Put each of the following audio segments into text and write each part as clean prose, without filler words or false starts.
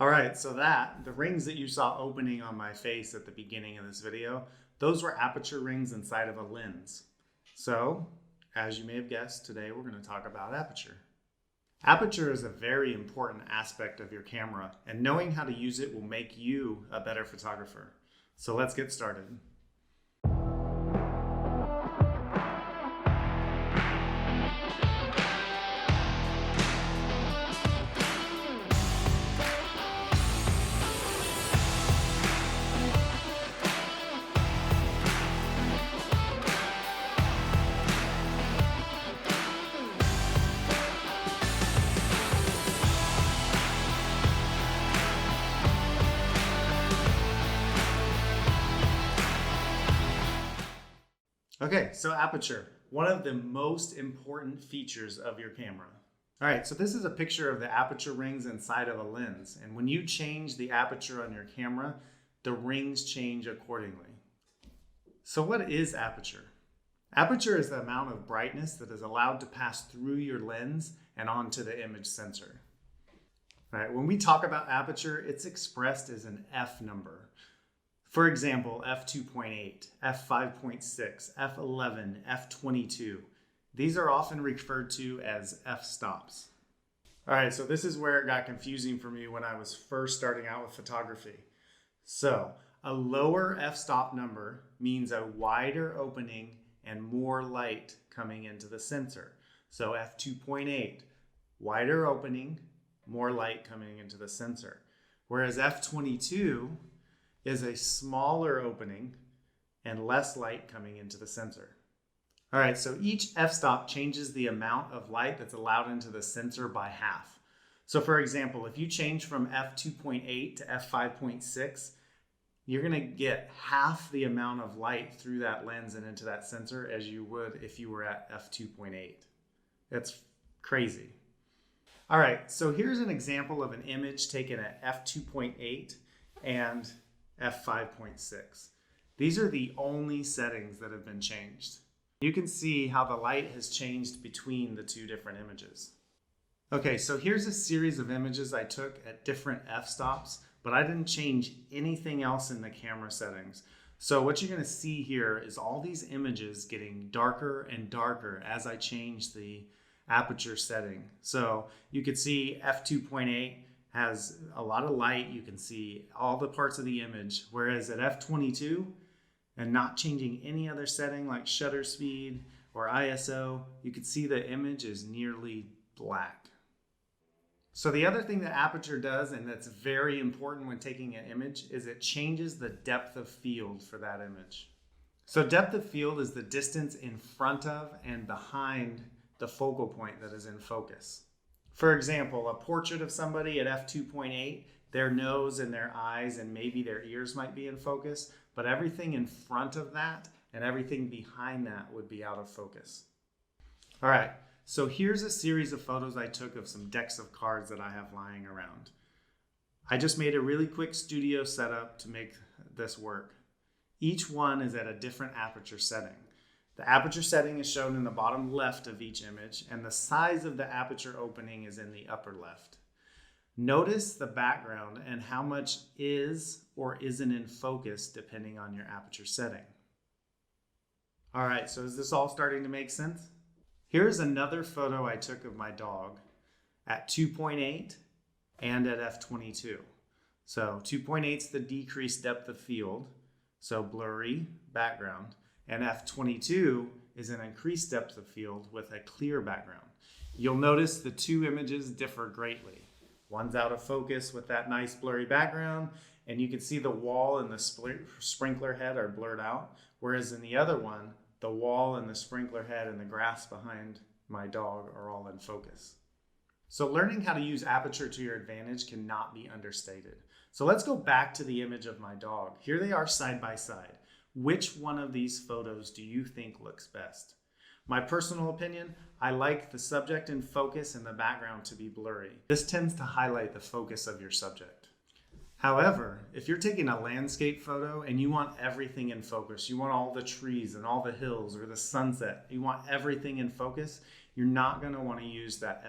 All right, so the rings that you saw opening on my face at the beginning of this video, those were aperture rings inside of a lens. So, as you may have guessed, today we're going to talk about aperture. Aperture is a very important aspect of your camera, and knowing how to use it will make you a better photographer. So let's get started. Okay, so aperture, one of the most important features of your camera. All right, so this is a picture of the aperture rings inside of a lens. And when you change the aperture on your camera, the rings change accordingly. So what is aperture? Aperture is the amount of brightness that is allowed to pass through your lens and onto the image sensor. All right, when we talk about aperture, it's expressed as an F number. For example, f2.8, f5.6, f11, f22. These are often referred to as f-stops. All right, so this is where it got confusing for me when I was first starting out with photography. So a lower f-stop number means a wider opening and more light coming into the sensor. So f2.8, wider opening, more light coming into the sensor. Whereas f22 is a smaller opening and less light coming into the sensor. All right, so each f-stop changes the amount of light that's allowed into the sensor by half. So for example, if you change from f2.8 to f5.6, you're gonna get half the amount of light through that lens and into that sensor as you would if you were at f2.8. That's crazy. All right, so here's an example of an image taken at f2.8 and f5.6. These are the only settings that have been changed. You can see how the light has changed between the two different images. Okay, so here's a series of images I took at different f-stops, but I didn't change anything else in the camera settings. So what you're gonna see here is all these images getting darker and darker as I change the aperture setting. So you could see f2.8 has a lot of light. You can see all the parts of the image, whereas at f22, and not changing any other setting like shutter speed or ISO, you can see the image is nearly black. So the other thing that aperture does, and that's very important when taking an image, is it changes the depth of field for that image. So depth of field is the distance in front of and behind the focal point that is in focus. For example, a portrait of somebody at f2.8, their nose and their eyes and maybe their ears might be in focus, but everything in front of that and everything behind that would be out of focus. All right, so here's a series of photos I took of some decks of cards that I have lying around. I just made a really quick studio setup to make this work. Each one is at a different aperture setting. The aperture setting is shown in the bottom left of each image, and the size of the aperture opening is in the upper left. Notice the background and how much is or isn't in focus depending on your aperture setting. All right, so is this all starting to make sense? Here's another photo I took of my dog at 2.8 and at f22. So 2.8 is the decreased depth of field, so blurry background. And f22 is an increased depth of field with a clear background. You'll notice the two images differ greatly. One's out of focus with that nice blurry background, and you can see the wall and the sprinkler head are blurred out, whereas in the other one, the wall and the sprinkler head and the grass behind my dog are all in focus. So learning how to use aperture to your advantage cannot be understated. So let's go back to the image of my dog. Here they are side by side. Which one of these photos do you think looks best? My personal opinion, I like the subject in focus and the background to be blurry. This tends to highlight the focus of your subject. However, if you're taking a landscape photo and you want everything in focus, you want all the trees and all the hills or the sunset, you want everything in focus, you're not going to want to use that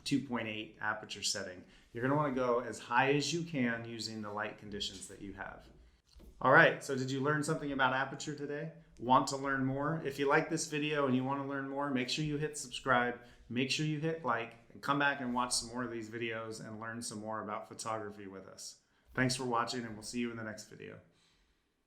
f2.8 aperture setting. You're going to want to go as high as you can using the light conditions that you have. All right, so did you learn something about aperture today? Want to learn more? If you like this video and you want to learn more, make sure you hit subscribe, make sure you hit like, and come back and watch some more of these videos and learn some more about photography with us. Thanks for watching, and we'll see you in the next video.